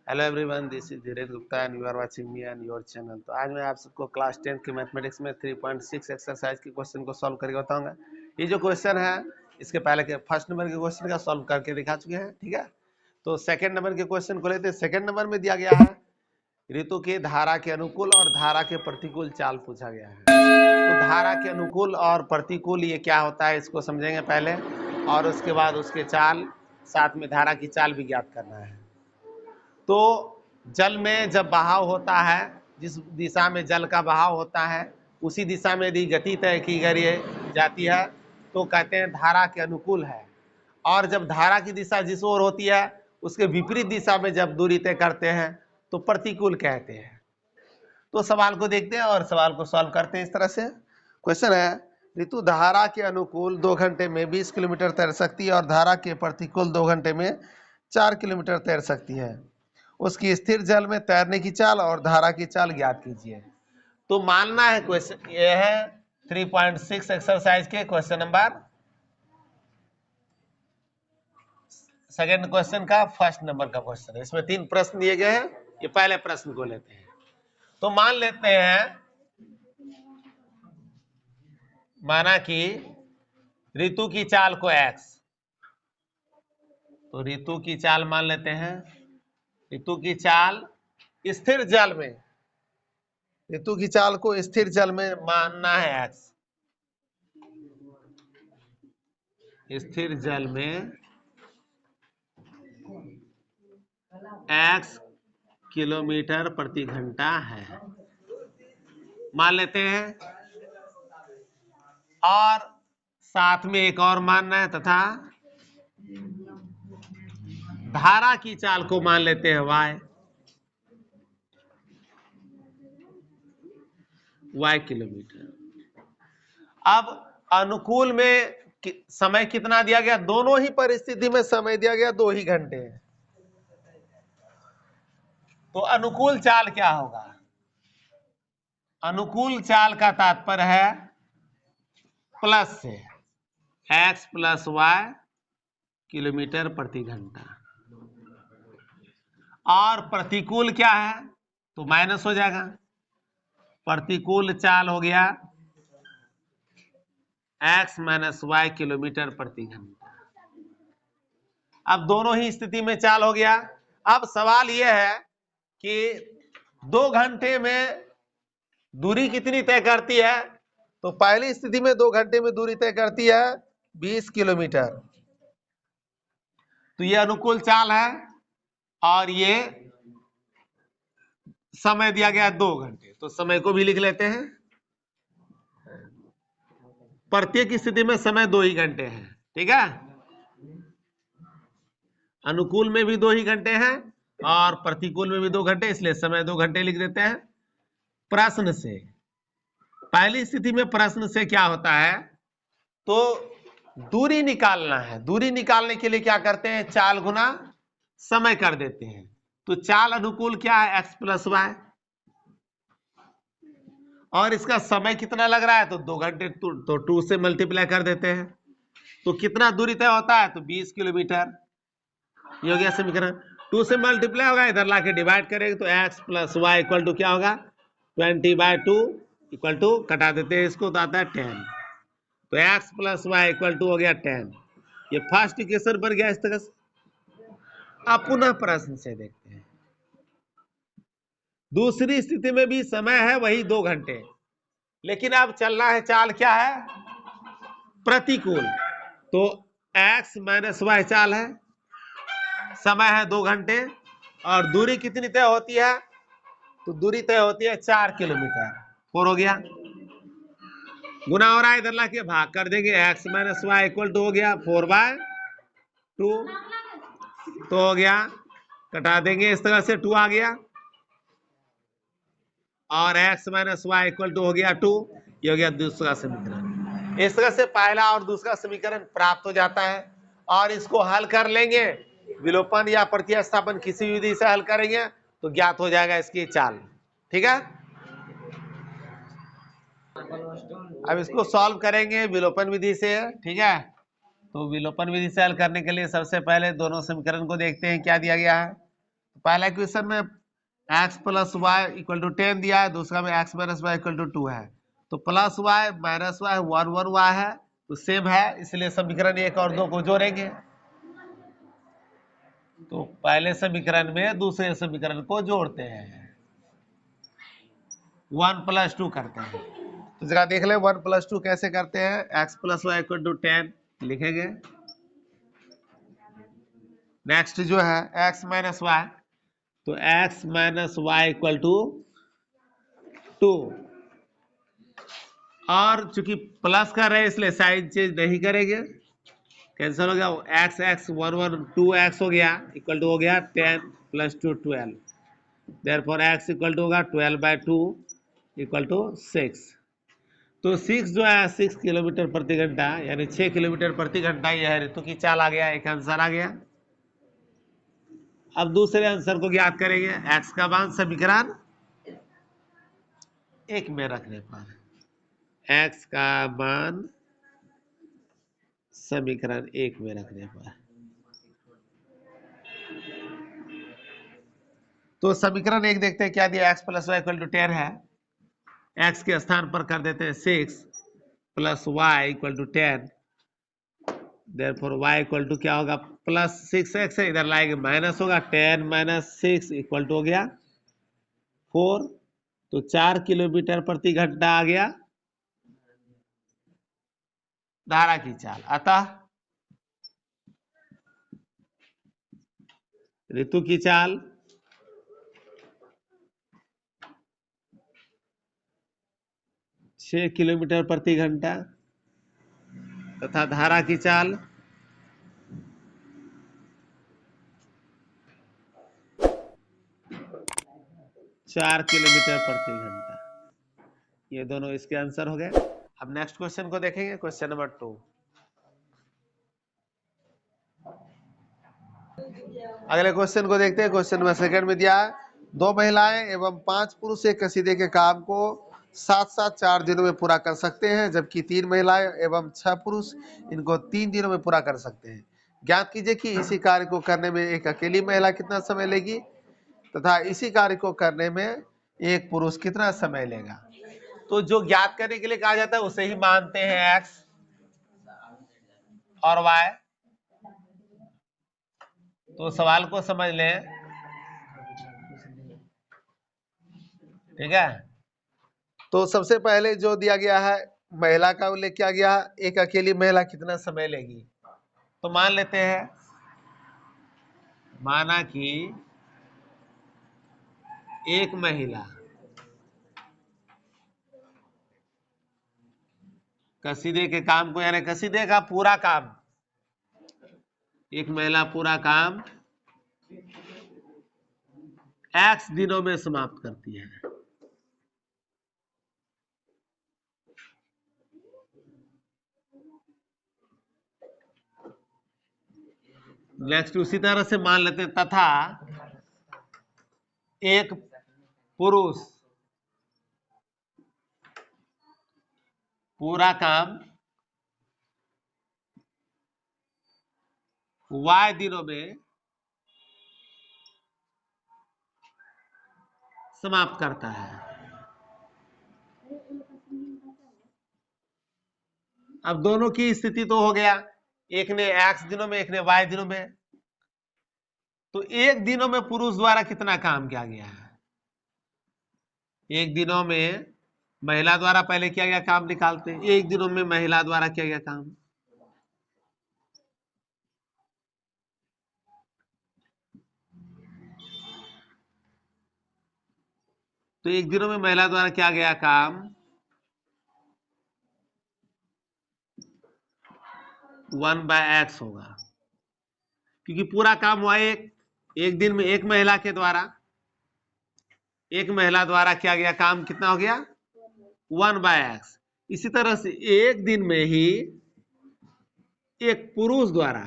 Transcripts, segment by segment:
Hello everyone, this is Dhirendra Gupta and you are watching me and your channel. तो आज मैं आप सबको क्लास 10 के मैथमेटिक्स में 3.6 एक्सरसाइज के क्वेश्चन को सॉल्व करके बताऊंगा। ये जो क्वेश्चन है इसके पहले के फर्स्ट नंबर के क्वेश्चन का सॉल्व करके दिखा चुके हैं, ठीक है। तो सेकंड नंबर के क्वेश्चन को लेते हैं। सेकंड नंबर में दिया गया है ऋतु की धारा के अनुकूल और धारा के प्रतिकूल चाल पूछा गया है। तो धारा के अनुकूल और प्रतिकूल ये क्या होता है इसको समझेंगे पहले, और उसके बाद उसके चाल, साथ में धारा की चाल भी ज्ञात करना है। तो जल में जब बहाव होता है, जिस दिशा में जल का बहाव होता है उसी दिशा में यदि गति तय की जाती है तो कहते हैं धारा के अनुकूल है। और जब धारा की दिशा जिस ओर होती है उसके विपरीत दिशा में जब दूरी तय करते हैं तो प्रतिकूल कहते हैं। तो सवाल को देखते हैं और सवाल को सॉल्व करते हैं। इस तरह से क्वेश्चन है, ऋतु धारा के अनुकूल 2 घंटे में 20 किलोमीटर तैर सकती है और धारा के प्रतिकूल 2 घंटे में 4 किलोमीटर तैर सकती है। उसकी स्थिर जल में तैरने की चाल और धारा की चाल ज्ञात कीजिए। तो मानना है क्वेश्चन ये है 3.6 एक्सरसाइज के क्वेश्चन नंबर सेकंड क्वेश्चन का फर्स्ट नंबर का क्वेश्चन है। इसमें 3 प्रश्न दिए गए हैं। ये पहले प्रश्न को लेते हैं। तो मान लेते हैं, माना कि ऋतु की चाल को x, तो ऋतु की चाल मान लेते हैं। ऋतु की चाल स्थिर जल में, ऋतु की चाल को स्थिर जल में मानना है x। स्थिर जल में x किलोमीटर प्रति घंटा है, मान लेते हैं। और साथ में एक और मानना है, तथा धारा की चाल को मान लेते हैं y किलोमीटर। अब अनुकूल में समय कितना दिया गया? दोनों ही परिस्थिति में समय दिया गया 2 ही घंटे। तो अनुकूल चाल क्या होगा? अनुकूल चाल का तात्पर्य है प्लस से x प्लस y किलोमीटर प्रति घंटा, और प्रतिकूल क्या है तो माइनस हो जाएगा। प्रतिकूल चाल हो गया x माइनस y किलोमीटर प्रति घंटा। अब दोनों ही स्थिति में चाल हो गया। अब सवाल यह है कि 2 घंटे में दूरी कितनी तय करती है? तो पहली स्थिति में 2 घंटे में दूरी तय करती है 20 किलोमीटर। तो ये अनुकूल चाल है और ये समय दिया गया 2 घंटे। तो समय को भी लिख लेते हैं। प्रत्येक स्थिति में समय 2 ही घंटे है, ठीक है। अनुकूल में भी 2 ही घंटे हैं और प्रतिकूल में भी 2 घंटे, इसलिए समय 2 घंटे लिख देते हैं। प्रश्न से, पहली स्थिति में प्रश्न से क्या होता है तो दूरी निकालना है। दूरी निकालने के लिए क्या करते हैं? चाल गुना समय कर देते हैं। तो चाल अनुकूल क्या है? x प्लस y, और इसका समय कितना लग रहा है तो 2 घंटे, तो 2 से मल्टीप्लाई कर देते हैं। तो कितना दूरी तय होता है तो 20 किलोमीटर। ये हो गया समीकरण। 2 से मल्टीप्लाई होगा, इधर लाके डिवाइड करेंगे तो x plus y equal to क्या होगा 20/2 इक्वल टू, कटा देते हैं इसको तो आता है 10। तो x plus y equal to हो गया 10। ये फर्स्ट इक्वेशन बन गया इस तरह से। अब पुनः प्रश्न से देखते हैं। दूसरी स्थिति में भी समय है वही 2 घंटे, लेकिन अब चलना है चाल क्या है? प्रतिकूल। तो x माइनस y चाल है, समय है 2 घंटे और दूरी कितनी तय होती है तो दूरी तय होती है 4 किलोमीटर। 4 हो गया, गुना हो रहा है, इधर लाके भाग कर देंगे। x minus y equal to हो गया 4/2, तो हो गया, कटा देंगे इस तरह से 2 आ गया, और x minus y equal to हो गया 2। ये हो गया दूसरा समीकरण। इस तरह से पहला और दूसरा समीकरण प्राप्त हो जाता है और इसको हल कर लेंगे, विलोपन या प्रतिस्थापन किसी विधि से हल करेंगे तो ज्ञात हो जाएगा इसकी चाल, ठीक है। अब इसको सॉल्व करेंगे विलोपन विधि से, ठीक है। तो विलोपन विधि से हल करने के लिए सबसे पहले दोनों समीकरण को देखते हैं क्या दिया गया है। पहला इक्वेशन में x plus y equal to 10 दिया है, दूसरा में x minus y equal to 2 है। तो plus y minus y 1 y है तो सेम है, इसलिए समीकरण 1 और 2 को जोड़ेंगे। तो पहले समीकरण में दूसरे समीकरण को जोड़ते हैं, 1 प्लस 2 करते हैं। तो जरा देख ले 1 प्लस 2 कैसे करते हैं। x plus y equal to 10 लिखेंगे। नेक्स्ट जो है x माइनस वाई, तो x minus y equal to 2, और चूंकि प्लस कर रहे हैं इसलिए साइन चेंज नहीं करेंगे, कैंसिल हो गया। एक्स एक्स 1 2 एक्स हो गया इक्वल टू हो गया 10 plus 2 12, therefore x equal to होगा 12/2 इक्वल टू 6। तो 6 जो है 6 किलोमीटर प्रति घंटा यानी 6 किलोमीटर प्रति घंटा, यह ऋतु की चाल आ गया, एक आंसर आ गया। अब दूसरे आंसर को ज्ञात करेंगे। एक्स का मान समीकरण 1 में रखने पर, एक्स का मान समीकरण 1 में रखने पर, तो समीकरण 1 देखते हैं क्या दिया। x plus y equal to 10 है, x के स्थान पर कर देते हैं 6 plus y equal to 10, therefore y equal to क्या होगा, प्लस 6x है, इधर लाएंगे माइनस होगा, 10 माइनस 6 इक्वल टू हो गया 4। तो 4 किलोमीटर प्रति घंटा आ गया धारा की चाल। अतः ऋतु की चाल 6 किलोमीटर प्रति घंटा तथा धारा की चाल 4 किलोमीटर प्रति घंटा। ये दोनों इसके आंसर हो गए। अब नेक्स्ट क्वेश्चन को देखेंगे, क्वेश्चन नंबर 2। अगले क्वेश्चन को देखते हैं। क्वेश्चन नंबर 2 में दिया है, 2 महिलाएं एवं 5 पुरुष एक कसीदे के काम को साथ साथ 4 दिनों में पूरा कर सकते हैं, जबकि 3 महिलाएं एवं 6 पुरुष इनको 3 दिनों में पूरा कर सकते हैं। ज्ञात कीजिए कि इसी कार्य को करने में एक अकेली महिला कितना समय लेगी तथा इसी कार्य को करने में एक पुरुष कितना समय लेगा। तो जो ज्ञात करने के लिए कहा जाता है उसे ही मानते हैं x और y। तो सवाल को समझ लें, ठीक है। तो सबसे पहले जो दिया गया है महिला का उल्लेख किया गया है, एक अकेली महिला कितना समय लेगी। तो मान लेते हैं, माना कि एक महिला कसीदे के काम को, यानी कसीदे का पूरा काम, एक महिला पूरा काम x दिनों में समाप्त करती है। नेक्स्ट उसी तरह से मान लेते हैं, तथा एक पुरुष पूरा काम y दिनों में समाप्त करता है। अब दोनों की स्थिति तो हो गया, एक ने x दिनों में एक ने y दिनों में। तो एक दिनों में पुरुष द्वारा कितना काम किया गया है। एक दिनों में महिला द्वारा पहले किया गया काम निकालते हैं, एक दिनों में महिला द्वारा किया गया काम। तो एक दिनों में महिला द्वारा किया गया काम 1/x होगा, क्योंकि पूरा काम हुआ एक दिन में एक महिला के द्वारा, एक महिला द्वारा किया गया काम कितना हो गया 1/x। इसी तरह से एक दिन में ही एक पुरुष द्वारा,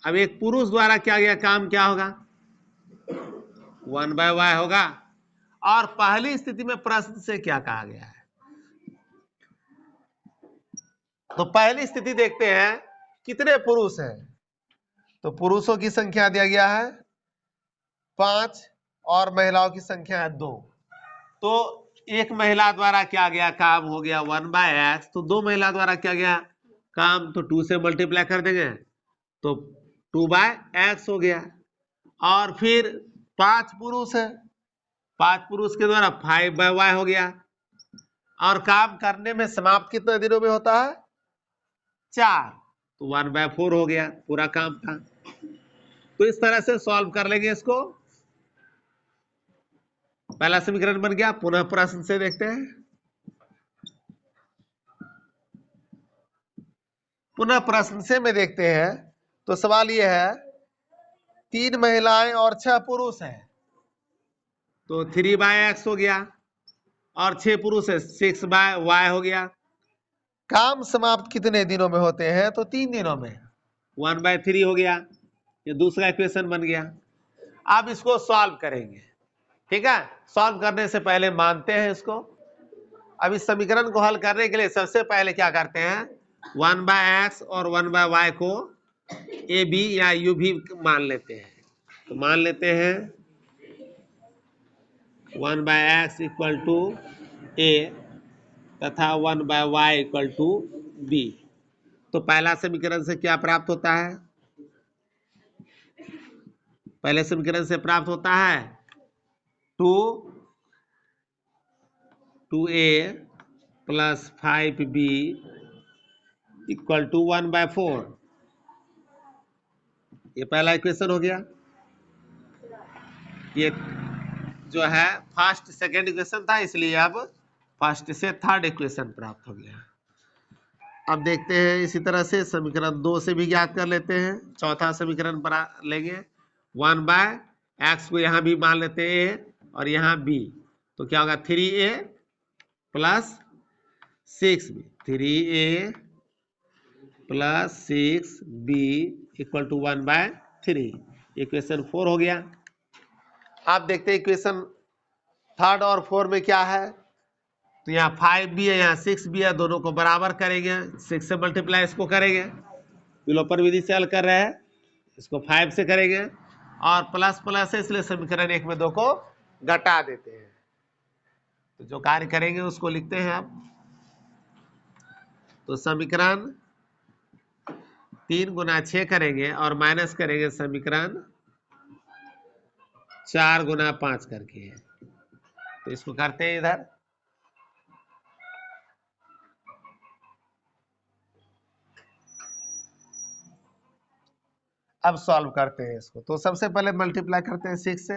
अब एक पुरुष द्वारा किया गया काम क्या होगा 1/y होगा। और पहली स्थिति में प्रश्न से क्या कहा गया है, तो पहली स्थिति देखते हैं कितने पुरुष हैं। तो पुरुषों की संख्या दिया गया है 5 और महिलाओं की संख्या है 2। तो एक महिला द्वारा क्या गया काम हो गया 1/x, तो 2 महिला द्वारा क्या गया काम, तो 2 से मल्टीप्लाई कर देंगे तो 2/x हो गया। और फिर 5 पुरुष है, 5 पुरुष के द्वारा 5/y हो गया। और काम करने में समाप्त कितने दिनों में होता है 4, तो 1/4 हो गया पूरा काम था। तो इस तरह से सॉल्व कर लेंगे इसको। पहला समीकरण बन गया। पुनः प्रश्न से देखते हैं। पुनः प्रश्न से में देखते हैं तो सवाल यह है 3 महिलाएं और 6 पुरुष हैं, तो 3/x हो गया और 6 पुरुष है 6/y हो गया। काम समाप्त कितने दिनों में होते हैं, तो 3 दिनों में, 1/3 हो गया। ये दूसरा इक्वेशन बन गया। अब इसको सॉल्व करेंगे, ठीक है। सॉल्व करने से पहले मानते हैं इसको। अब इस समीकरण को हल करने के लिए सबसे पहले क्या करते हैं 1/x और 1/y को ए बी या यू भी मान लेते हैं। तो मान लेते हैं 1/x इक्वल टू ए तथा 1/y इक्वल टू बी। तो पहला समीकरण से क्या प्राप्त होता है, पहले समीकरण से प्राप्त होता है 2a plus 5b equal to 1/4। ये पहला इक्वेशन हो गया। ये जो है फर्स्ट सेकेंड इक्वेशन था, इसलिए अब फर्स्ट से थर्ड इक्वेशन प्राप्त हो गया। अब देखते हैं इसी तरह से समीकरण 2 से भी ज्ञात कर लेते हैं। चौथा समीकरण बना लेंगे 1/x को यहां भी मान लेते हैं a और यहां b, तो क्या होगा 3a plus 6b, 3a plus 6b equal to 1/3। Equation 4 हो गया। आप देखते हैं इक्वेशन थर्ड और 4 में क्या है, तो यहाँ 5b है यहाँ 6b है, दोनों को बराबर करेंगे, 6 से मल्टीप्लाई इसको करेंगे, विलोपन विधि से हल कर रहे हैं, इसको 5 से करेंगे और प्लस प्लस है इसलिए समीकरण 1 में 2 को घटा देते हैं। तो जो कार्य करेंगे उसको लिखते हैं आप। तो समीकरण 3 गुना 6 करेंगे और माइनस करेंगे समीकरण 4 गुना 5 करके। तो इसको करते हैं इधर। अब सॉल्व करते हैं इसको। तो सबसे पहले मल्टीप्लाई करते हैं 6 से,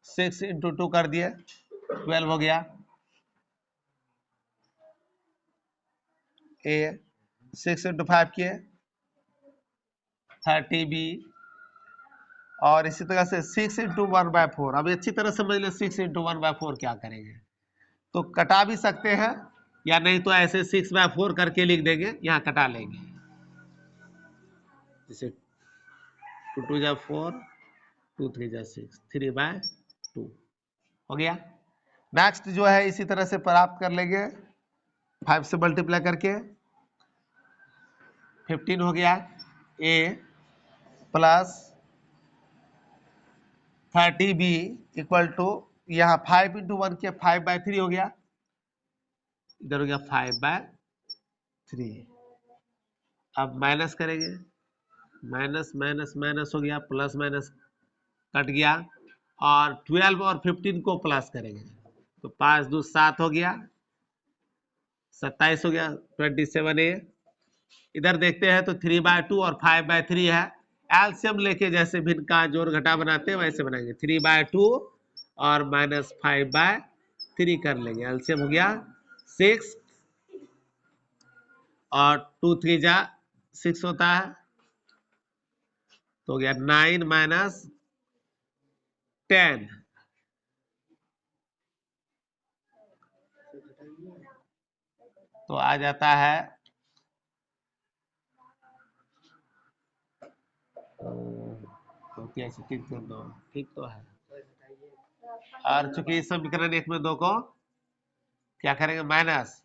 6 इंटू 2 कर दिए 12 हो गया। ए 6 इंटू 5 किए 30b और इसी तरह से 6 इंटू 1/4। अब अच्छी तरह समझ ले 6 इंटू 1/4 क्या करेंगे, तो कटा भी सकते हैं या नहीं तो ऐसे 6/4 करके लिख देंगे, यहाँ कटा लेंगे। जैसे 2 2 जा 4, 2 3 जा 6, 3/2 हो गया। नेक्स्ट जो है इसी तरह से प्राप्त कर लेंगे 5 से मल्टीप्लाई करके 15 हो गया। ए प्लस 30b इक्वल टू यहाँ 5 इंटू 1 किया 5/3 हो गया, इधर हो गया 5/3। अब माइनस करेंगे, माइनस माइनस माइनस हो गया, प्लस माइनस कट गया और 12 और 15 को प्लस करेंगे तो 5 2 7 हो गया, 27 हो गया 27a। इधर देखते हैं तो 3/2 और 5/3 है, एलसीएम लेके जैसे भिन्न का जोड़ घटा बनाते हैं वैसे बनाएंगे। 3/2 और माइनस 5/3 कर लेंगे, एलसीएम हो गया 6 और 2 3 जा 6 होता है, तो हो गया 9 माइनस 10। तो आ जाता है तो कैसे ठीक तो है। और चूंकि समीकरण 1 में 2 को क्या करेंगे माइनस,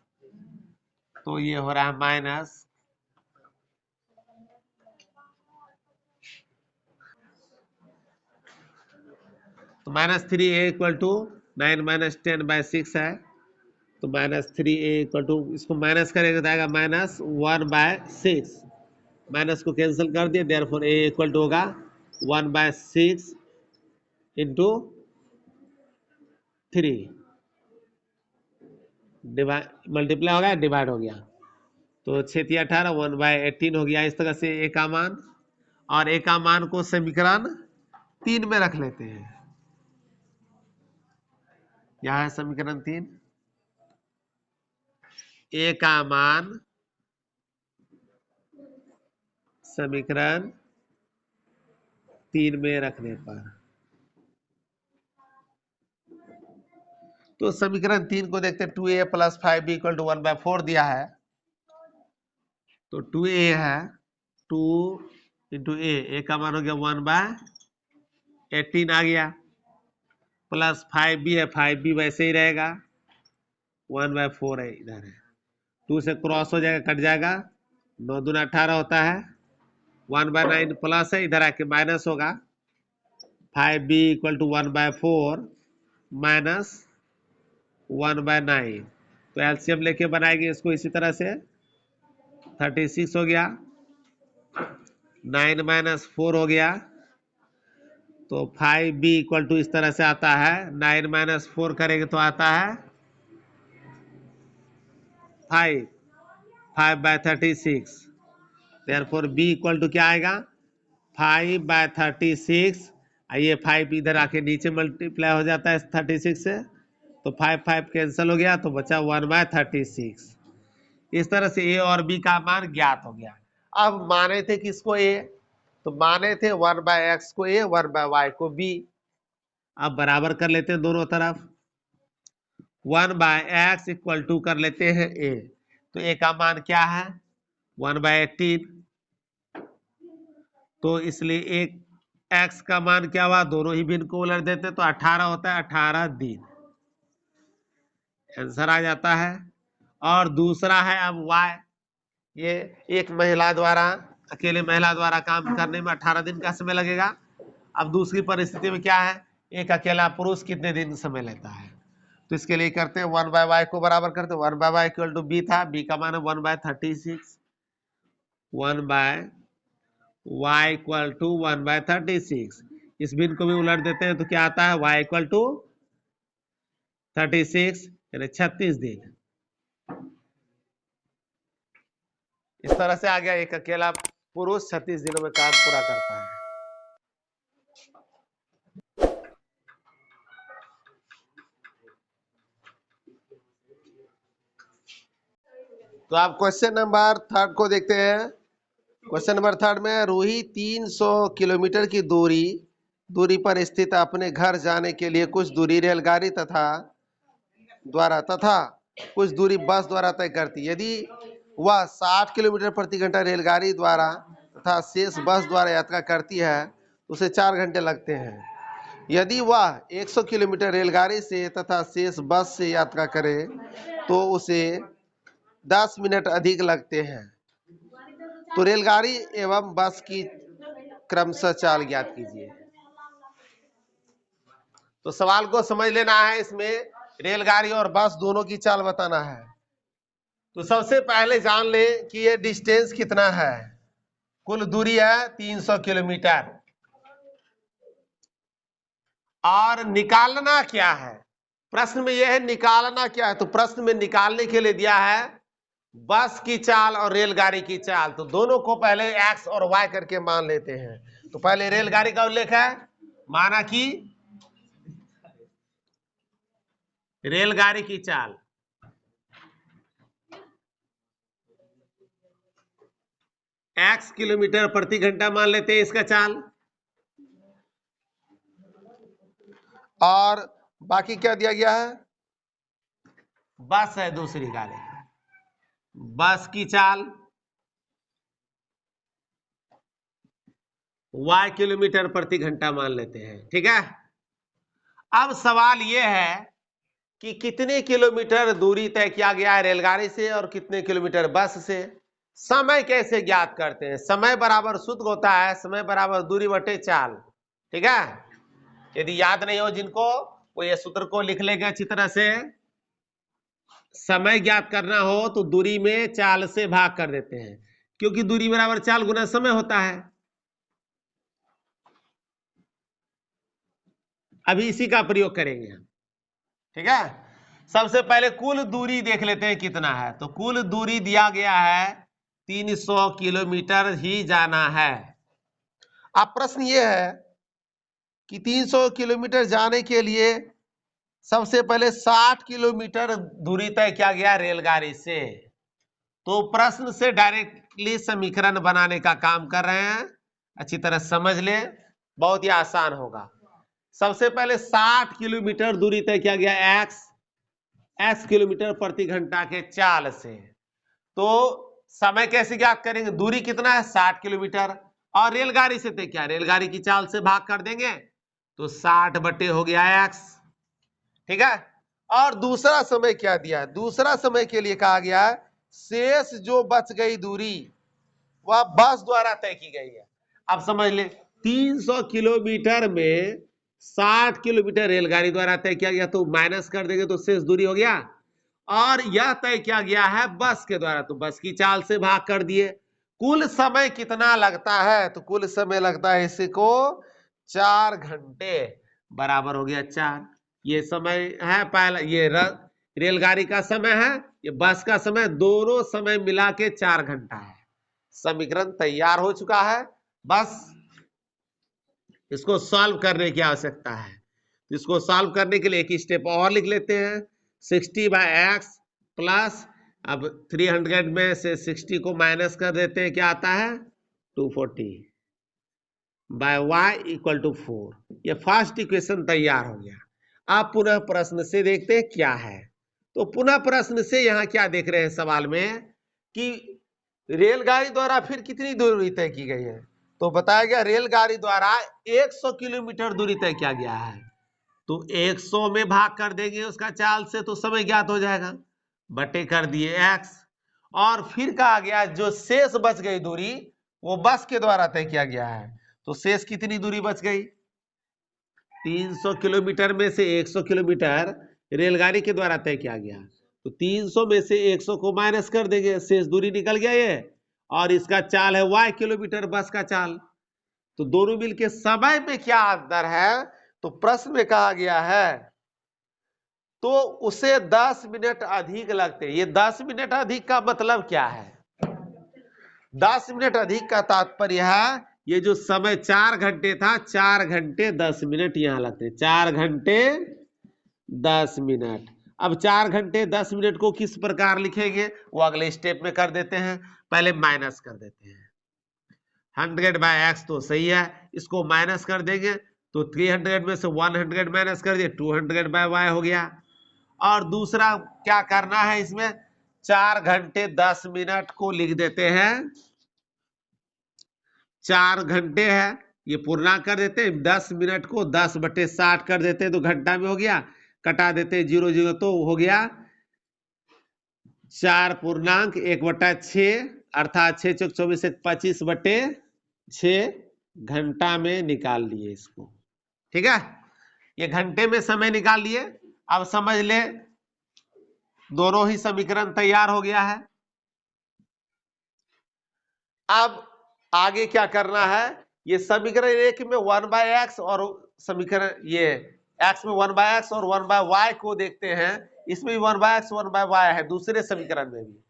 तो ये हो रहा है माइनस तो -3a इक्वल टू 9 - 10/6 है, तो -3a इक्वल टू, इसको माइनस करेगा तो आएगा -1/6, माइनस को कैंसिल कर दिया, देयरफॉर a इक्वल टू होगा 1/6 इंटू 3, डिवाइड मल्टीप्लाई हो गया, डिवाइड हो गया, तो 6×18 1/18 हो गया। इस तरह से a का मान, और a का मान को समीकरण 3 में रख लेते हैं। क्या है समीकरण 3? a का मान समीकरण 3 में रखने पर, तो समीकरण 3 को देखते हैं। 2a + 5b इक्वल टू 1/4 दिया है, तो 2a है 2 इंटू a का मान हो गया 1/18 आ गया, प्लस 5b है, 5b वैसे ही रहेगा, 1/4 है, इधर है, 2 से क्रॉस हो जाएगा, कट जाएगा, 9 दूना 18 होता है, 1/9 प्लस है, इधर आके माइनस होगा, 5b इक्वल टू 1/4 माइनस 1/9, तो एलसीएम लेके बनाएंगे इसको इसी तरह से, 36 हो गया, 9 - 4 हो गया, तो 5b इक्वल टू इस तरह से आता है, 9 - 4 करेंगे तो आता है 5/36, देयरफॉर b इक्वल टू क्या आएगा 5/36, ये 5 इधर आके नीचे मल्टीप्लाई हो जाता है 36 से, तो 5 कैंसिल हो गया, तो बचा 1/36। इस तरह से a और b का मान ज्ञात हो गया। अब माने थे किसको a, तो माने थे 1/x को a, 1/y को b। अब बराबर कर लेते हैं दोनों तरफ, 1/x इक्वल टू कर लेते हैं a, तो a का मान क्या है 1/18, तो इसलिए एक x का मान क्या हुआ, दोनों ही भिन्न को उलट देते तो 18 होता है, 18 दिन आंसर आ जाता है। और दूसरा है अब y, ये एक महिला द्वारा, अकेले महिला द्वारा काम करने में 18 दिन का समय लगेगा। अब दूसरी परिस्थिति में क्या है, एक अकेला पुरुष कितने दिन समय लेता है, तो इसके लिए करते हैं 1/y को बराबर करते हैं, 1/y इक्वल टू b था, b का मान है 1/36, 1/y इक्वल टू 1/36, इस भिन्न को भी उलट देते हैं तो क्या आता है y इक्वल टू 36 यानी 36 दिन। इस तरह से आ गया, एक अकेला पुरुष 36 दिनों में काम पूरा करता है। तो आप क्वेश्चन नंबर 3 को देखते हैं। क्वेश्चन नंबर 3 में रूही 300 किलोमीटर की दूरी पर स्थित अपने घर जाने के लिए कुछ दूरी रेलगाड़ी तथा कुछ दूरी बस द्वारा तय करती। यदि वह 60 किलोमीटर प्रति घंटा रेलगाड़ी द्वारा तथा शेष बस द्वारा यात्रा करती है तो उसे 4 घंटे लगते हैं। यदि वह 100 किलोमीटर रेलगाड़ी से तथा शेष बस से यात्रा करे तो उसे 10 मिनट अधिक लगते हैं। तो रेलगाड़ी एवं बस की क्रमशः चाल ज्ञात कीजिए। तो सवाल को समझ लेना है, इसमें रेलगाड़ी और बस दोनों की चाल बताना है। तो सबसे पहले जान ले कि ये डिस्टेंस कितना है, कुल दूरी है 300 किलोमीटर, और निकालना क्या है, प्रश्न में यह है निकालना क्या है, तो प्रश्न में निकालने के लिए दिया है बस की चाल और रेलगाड़ी की चाल। तो दोनों को पहले x और y करके मान लेते हैं। तो पहले रेलगाड़ी का उल्लेख है, माना कि रेलगाड़ी की चाल x किलोमीटर प्रति घंटा मान लेते हैं इसका चाल, और बाकी क्या दिया गया है, बस है दूसरी गाड़ी, बस की चाल y किलोमीटर प्रति घंटा मान लेते हैं। ठीक है, अब सवाल यह है कि कितने किलोमीटर दूरी तय किया गया है रेलगाड़ी से और कितने किलोमीटर बस से। समय कैसे ज्ञात करते हैं, समय बराबर सूत्र होता है समय बराबर दूरी बटे चाल। ठीक है, यदि याद नहीं हो जिनको, वो ये सूत्र को लिख लेंगे अच्छी तरह से। समय ज्ञात करना हो तो दूरी में चाल से भाग कर देते हैं, क्योंकि दूरी बराबर चाल गुना समय होता है। अभी इसी का प्रयोग करेंगे हम, ठीक है। सबसे पहले कुल दूरी देख लेते हैं कितना है। तो कुल दूरी दिया गया है 300 किलोमीटर ही जाना है। अब प्रश्न ये है कि 300 किलोमीटर जाने के लिए सबसे पहले 60 किलोमीटर दूरी तय किया गया रेलगाड़ी से। तो प्रश्न से डायरेक्टली समीकरण बनाने का काम कर रहे हैं, अच्छी तरह समझ ले, बहुत ही आसान होगा। सबसे पहले 60 किलोमीटर दूरी तय किया गया x किलोमीटर प्रति घंटा के चाल से। तो समय कैसे ज्ञात करेंगे? दूरी कितना है? 60 किलोमीटर, और रेलगाड़ी से तय क्या, रेलगाड़ी की चाल से भाग कर देंगे तो 60 बटे हो गया x, ठीक है। और दूसरा समय क्या दिया है? दूसरा समय के लिए कहा गया है शेष जो बच गई दूरी वह बस द्वारा तय की गई है। अब समझ ले, 300 किलोमीटर में 60 किलोमीटर रेलगाड़ी द्वारा तय किया गया, तो माइनस कर देंगे तो शेष दूरी हो गया। और यह तय किया गया है बस के द्वारा, तो बस की चाल से भाग कर दिए। कुल समय कितना लगता है? तो कुल समय लगता है इसको 4 घंटे, बराबर हो गया 4। ये समय है पहला, ये रेलगाड़ी का समय है, ये बस का समय, दोनों समय मिला के 4 घंटा है। समीकरण तैयार हो चुका है, बस इसको सॉल्व करने की आवश्यकता है। इसको सॉल्व करने के लिए एक स्टेप और लिख लेते हैं। 60/x प्लस, अब 300 में से 60 को माइनस कर देते हैं, क्या आता है? 240/y equal to 4। ये फर्स्ट इक्वेशन तैयार हो गया। अब पुनः प्रश्न से देखते हैं क्या है। तो पुनः प्रश्न से यहाँ क्या देख रहे हैं सवाल में कि रेलगाड़ी द्वारा फिर कितनी दूरी तय की गई है? तो बताया गया रेलगाड़ी द्वारा 100 किलोमीटर दूरी तय किया गया है। तो 100 में भाग कर देंगे उसका चाल से, तो समय ज्ञात हो जाएगा, बटे कर दिए x। और फिर कहा गया जो शेष बच गई दूरी वो बस के द्वारा तय किया गया है। तो शेष कितनी दूरी बच गई? 300 किलोमीटर में से 100 किलोमीटर रेलगाड़ी के द्वारा तय किया गया, तो 300 में से 100 को माइनस कर देंगे, शेष दूरी निकल गया ये। और इसका चाल है y किलोमीटर बस का चाल। तो दोनों मिलके समय में क्या अंतर है? तो प्रश्न में कहा गया है तो उसे 10 मिनट अधिक लगते। ये 10 मिनट अधिक का मतलब क्या है? 10 मिनट अधिक का तात्पर्य है ये जो समय 4 घंटे था, 4 घंटे 10 मिनट यहां लगते, 4 घंटे 10 मिनट। अब 4 घंटे 10 मिनट को किस प्रकार लिखेंगे वो अगले स्टेप में कर देते हैं। पहले माइनस कर देते हैं। 100/x तो सही है, इसको माइनस कर देंगे तो 300 में से 100 माइनस कर दिए, 200/y हो गया। और दूसरा क्या करना है इसमें? 4 घंटे 10 मिनट को लिख देते हैं। 4 घंटे है, ये पूर्णांक कर देते हैं, 10 मिनट को 10/60 कर देते हैं तो घंटा में हो गया, कटा देते हैं 0 0 तो हो गया 4 पूर्णांक 1/6, अर्थात 6 चौक 24 25/6 घंटा में निकाल लिए इसको, ठीक है। ये घंटे में समय निकाल लिए। अब समझ ले दोनों ही समीकरण तैयार हो गया है। अब आगे क्या करना है? ये समीकरण एक में 1/x और समीकरण ये x में 1/x और 1/y को देखते हैं। इसमें भी 1/x 1/y है, दूसरे समीकरण में भी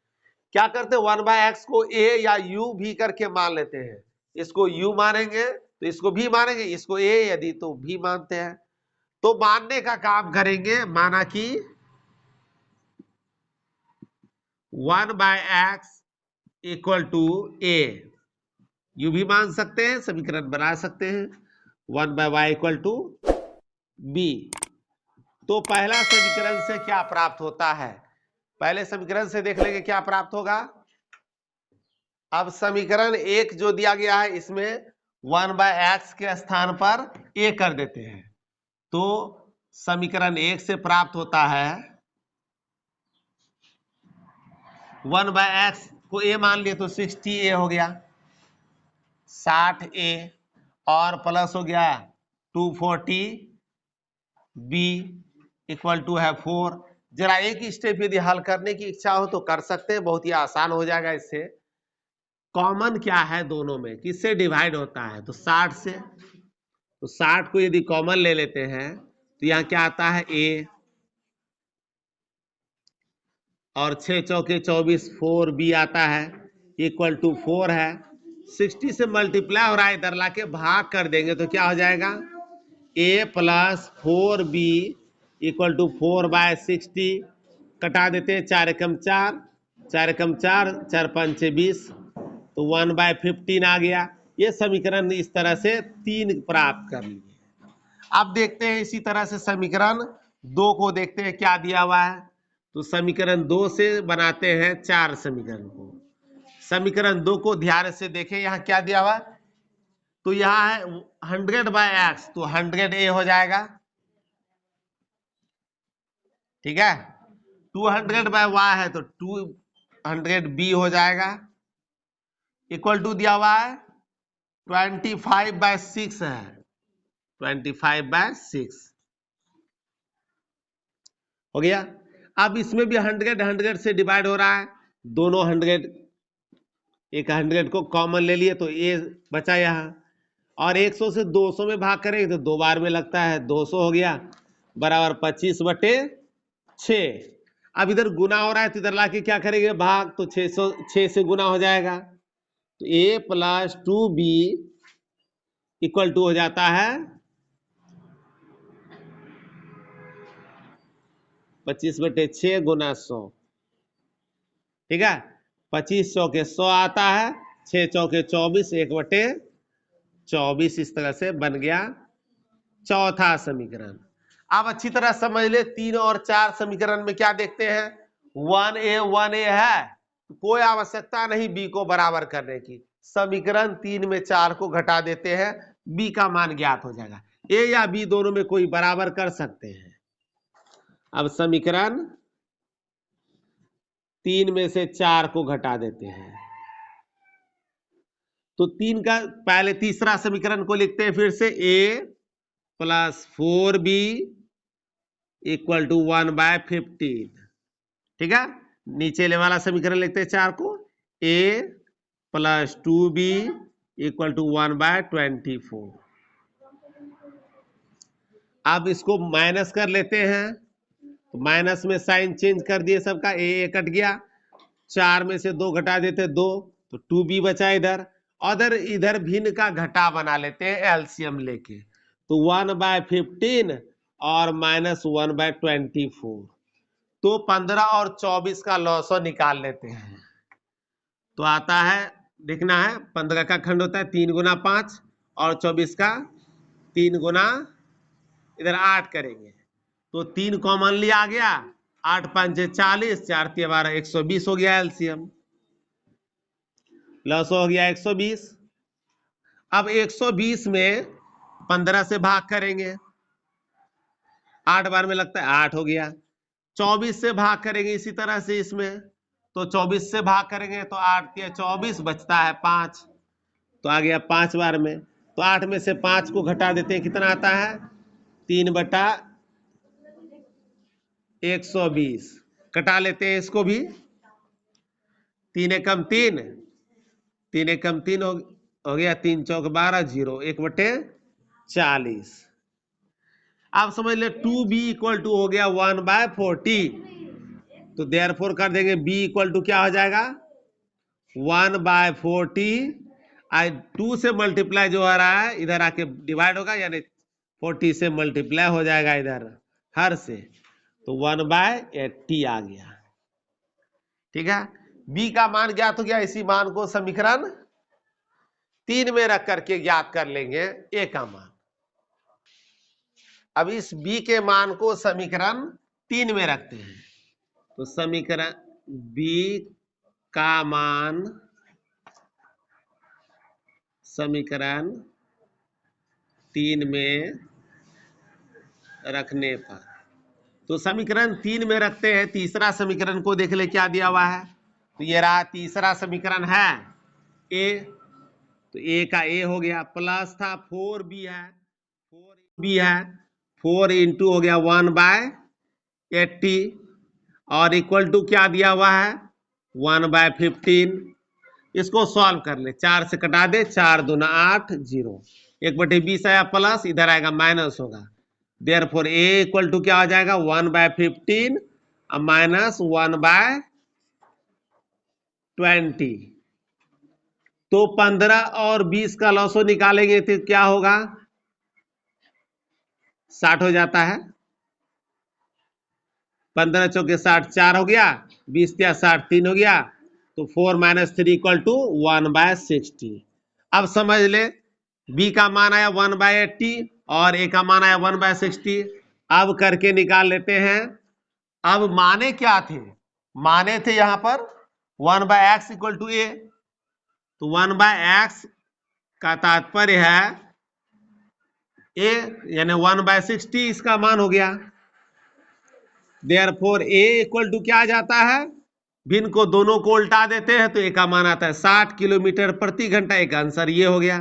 क्या करते हैं? 1/x को a या u भी करके मान लेते हैं। इसको u मानेंगे तो इसको भी मानेंगे, इसको a यदि तो भी मानते हैं। तो मानने का काम करेंगे, माना कि 1/x equal to a, you भी मान सकते हैं, समीकरण बना सकते हैं। 1/y equal to b। तो पहला समीकरण से क्या प्राप्त होता है? पहले समीकरण से देख लेंगे क्या प्राप्त होगा। अब समीकरण एक जो दिया गया है इसमें 1/x के स्थान पर a कर देते हैं, तो समीकरण एक से प्राप्त होता है 1/x को a मान लिए तो 60a हो गया, 60a और प्लस हो गया 240 बी इक्वल टू है 4। जरा एक स्टेप यदि हल करने की इच्छा हो तो कर सकते हैं, बहुत ही आसान हो जाएगा इससे। कॉमन क्या है दोनों में, किससे डिवाइड होता है, तो 60 से। तो 60 को यदि कॉमन ले लेते हैं तो यहाँ क्या आता है ए, और 6 चौके 24, 4 बी आता है इक्वल टू 4 है। 60 से मल्टीप्लाई हो रहा है, इधर लाके भाग कर देंगे तो क्या हो जाएगा, ए प्लस 4 बी इक्वल टू 4/60। कटा देते हैं, 4 एकम 4, 4 एकम 4, 4 पंचे 20, तो 1/15 आ गया। ये समीकरण इस तरह से 3 प्राप्त कर लिए। अब देखते हैं इसी तरह से समीकरण 2 को देखते हैं क्या दिया हुआ है। तो समीकरण 2 से बनाते हैं 4 समीकरण को। समीकरण 2 को ध्यान से देखें, यहाँ क्या दिया हुआ, तो यहाँ है 100/x, तो 100a हो जाएगा, ठीक है। 200/y है तो 200b हो जाएगा, इक्वल टू दिया हुआ है 25/6 है, 25/6 हो गया। अब इसमें भी 100 से डिवाइड हो रहा है, दोनों 100, एक 100 को कॉमन ले लिए तो ए बचा यहाँ, और 100 से 200 में भाग करेंगे तो 2 बार में लगता है, 200 हो गया बराबर 25/6। अब इधर गुना हो रहा है तो इधर लाके क्या करेंगे भाग, तो 6 से गुना हो जाएगा, तो a + 2b इक्वल टू हो जाता है 25/6 गुना 100, ठीक है। 25 चौके 100 आता है, 6 चौके 24, 1/24 इस तरह से बन गया चौथा समीकरण। अब अच्छी तरह समझ ले, 3 और 4 समीकरण में क्या देखते हैं, 1a है, कोई आवश्यकता नहीं b को बराबर करने की। समीकरण 3 में 4 को घटा देते हैं, b का मान ज्ञात हो जाएगा। a या b दोनों में कोई बराबर कर सकते हैं। अब समीकरण 3 में से 4 को घटा देते हैं, तो 3 का पहले तीसरा समीकरण को लिखते हैं फिर से, a + 4b इक्वल टू 1/15, ठीक है। नीचे वाला समीकरण लिखते हैं 4 को, a + 2b इक्वल टू 1/24। अब इसको माइनस कर लेते हैं, तो माइनस में साइन चेंज कर दिए सबका, a कट गया, 4 में से 2 घटा देते 2, तो 2b बचा इधर, और इधर भिन्न का घटा बना लेते हैं एलसीएम लेके, तो 1/15 और -1/24, तो 15 और 24 का लॉसो निकाल लेते हैं। तो आता है, देखना है 15 का खंड होता है 3 गुना 5, और 24 का 3 गुना, इधर 8 करेंगे तो 3 कॉमनली आ गया, 8 पंचे 40, 4 तिया 12, 120 हो गया एलसीएम, लॉसो हो गया 120। अब 120 में 15 से भाग करेंगे, 8 बार में लगता है 8 हो गया। 24 से भाग करेंगे इसी तरह से इसमें, तो 24 से भाग करेंगे तो 8 या 24 बचता है 5, तो आ गया 5 बार में, तो 8 में से 5 को घटा देते हैं, कितना आता है 3/120, कटा लेते हैं इसको भी, 3 एकम 3, 3 एकम 3 हो गया, 3 चौक 12, 0, 1/40। आप समझ ले 2b इक्वल टू हो गया 1/40, तो देयरफॉर कर देंगे b इक्वल टू क्या हो जाएगा 1/40, 2 से मल्टीप्लाई जो आ रहा है इधर आके डिवाइड होगा, यानी 40 से मल्टीप्लाई हो जाएगा इधर हर से, तो 1/80 आ गया, ठीक है। b का मान ज्ञात हो गया, इसी मान को समीकरण 3 में रख करके ज्ञात कर लेंगे a का मान। अब इस b के मान को समीकरण 3 में रखते हैं, तो समीकरण b का मान समीकरण 3 में रखने पर, तो समीकरण 3 में रखते हैं, तीसरा समीकरण को देख ले क्या दिया हुआ है, तो ये रहा तीसरा समीकरण है a, तो a का a हो गया, प्लस था 4b है, 4b है, 4 इंटू हो गया 1/80 और इक्वल टू क्या दिया हुआ है 1/15। इसको सॉल्व कर ले, 4 से कटा दे, 4 दूना 8 0, 1/20 आया प्लस, इधर आएगा माइनस होगा। देयरफॉर ए इक्वल टू क्या हो जाएगा 1/15 माइनस 1/20। तो 15 और 20 का लॉसो निकालेंगे तो क्या होगा 60 हो जाता है। 15 चौके 60 4 हो गया, 20 या 60 3 हो गया, तो 4 माइनस 3 इक्वल टू 1/60। अब समझ ले बी का मान आया 1/80 और ए का मान आया 1/60। अब करके निकाल लेते हैं। अब माने क्या थे, माने थे यहां पर 1/x इक्वल टू ए, तो 1/x का तात्पर्य है ए यानी 1/60 इसका मान हो गया। देयरफॉर ए इक्वल टू क्या आ जाता है, भिन्न को दोनों को उल्टा देते हैं तो ए का मान आता है 60 किलोमीटर प्रति घंटा। एक आंसर ये हो गया।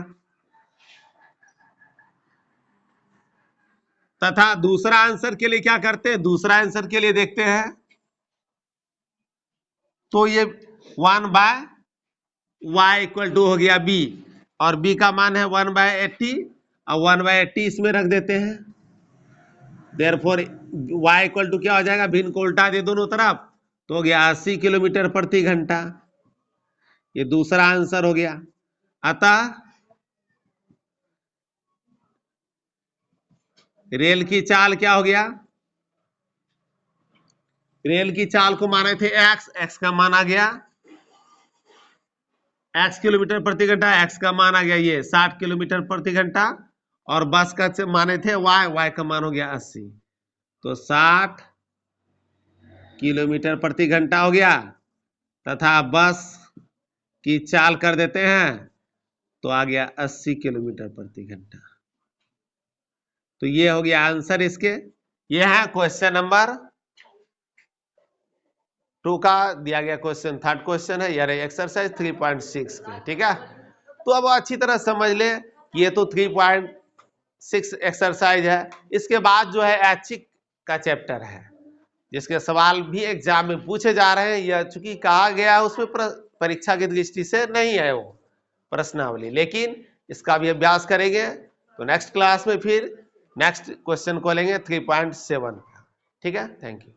तथा दूसरा आंसर के लिए क्या करते हैं, दूसरा आंसर के लिए देखते हैं तो ये 1/y इक्वल टू हो गया बी और बी का मान है 1/80 और 1/80 इसमें रख देते हैं। देयरफॉर y इक्वल टू क्या हो जाएगा, भिन्न को उल्टा दे दोनों तरफ तो हो गया 80 किलोमीटर प्रति घंटा। ये दूसरा आंसर हो गया। अतः रेल की चाल क्या हो गया, रेल की चाल को माने थे x का मान आ गया x किलोमीटर प्रति घंटा, x का मान आ गया ये 60 किलोमीटर प्रति घंटा और बस का माने थे y का मान हो गया 80, तो 60 किलोमीटर प्रति घंटा हो गया। तथा बस की चाल कर देते हैं तो आ गया 80 किलोमीटर प्रति घंटा। तो ये हो गया आंसर इसके। ये है क्वेश्चन नंबर 2 का दिया गया क्वेश्चन, थर्ड क्वेश्चन है यानी एक्सरसाइज 3.6 के। ठीक है, तो अब अच्छी तरह समझ ले ये तो 3.6 एक्सरसाइज है। इसके बाद जो है ऐच्छिक का चैप्टर है जिसके सवाल भी एग्जाम में पूछे जा रहे हैं। यह चूंकि कहा गया उसमें परीक्षा की दृष्टि से नहीं है वो प्रश्नावली, लेकिन इसका भी अभ्यास करेंगे तो नेक्स्ट क्लास में फिर नेक्स्ट क्वेश्चन को लेंगे 3.7 का। ठीक है, थैंक यू।